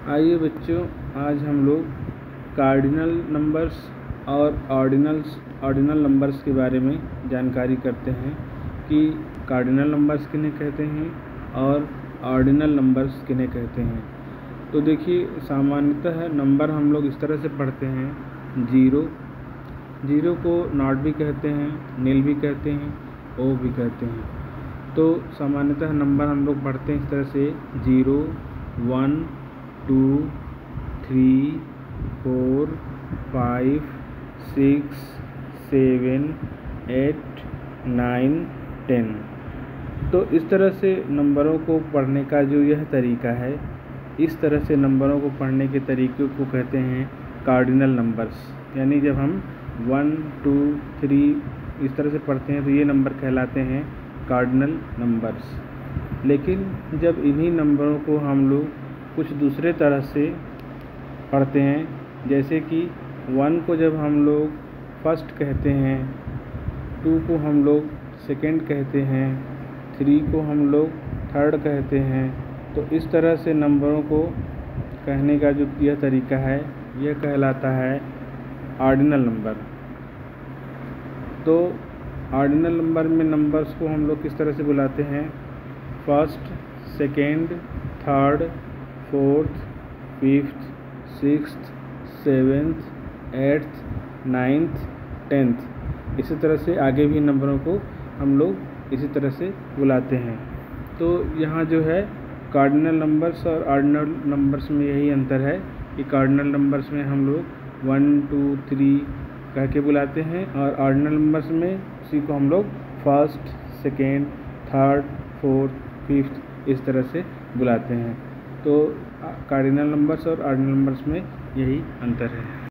आइए बच्चों, आज हम लोग कार्डिनल नंबर्स और ऑर्डिनल नंबर्स के बारे में जानकारी करते हैं कि कार्डिनल नंबर्स किन्हें कहते हैं और ऑर्डिनल नंबर्स किन्हें कहते हैं। तो देखिए, सामान्यतः नंबर हम लोग इस तरह से पढ़ते हैं। जीरो को नॉट भी कहते हैं, नील भी कहते हैं, ओ भी कहते हैं। तो सामान्यतः नंबर हम लोग पढ़ते हैं इस तरह से 0, 1, 2, 3, 4, 5, 6, 7, 8, 9, 10। तो इस तरह से नंबरों को पढ़ने का जो यह तरीका है, इस तरह से नंबरों को पढ़ने के तरीके को कहते हैं कार्डिनल नंबर्स। यानी जब हम 1, 2, 3 इस तरह से पढ़ते हैं तो ये नंबर कहलाते हैं कार्डिनल नंबर्स। लेकिन जब इन्हीं नंबरों को हम लोग कुछ दूसरे तरह से पढ़ते हैं, जैसे कि 1 को जब हम लोग फर्स्ट कहते हैं, 2 को हम लोग सेकंड कहते हैं, 3 को हम लोग थर्ड कहते हैं, तो इस तरह से नंबरों को कहने का जो यह तरीका है, यह कहलाता है ऑर्डिनल नंबर। तो ऑर्डिनल नंबर में नंबर्स को हम लोग किस तरह से बुलाते हैं? First, second, third, fourth, fifth, sixth, seventh, eighth, ninth, tenth. इसी तरह से आगे भी नंबरों को हम लोग इसी तरह से बुलाते हैं। तो यहाँ जो है कार्डिनल नंबर्स और ऑर्डिनल नंबर्स में यही अंतर है कि कार्डिनल नंबर्स में हम लोग 1, 2, 3 कह के बुलाते हैं और ऑर्डिनल नंबर्स में उसी को हम लोग first, second, third, fourth, fifth इस तरह से बुलाते हैं। तो कार्डिनल नंबर्स और ऑर्डिनल नंबर्स में यही अंतर है।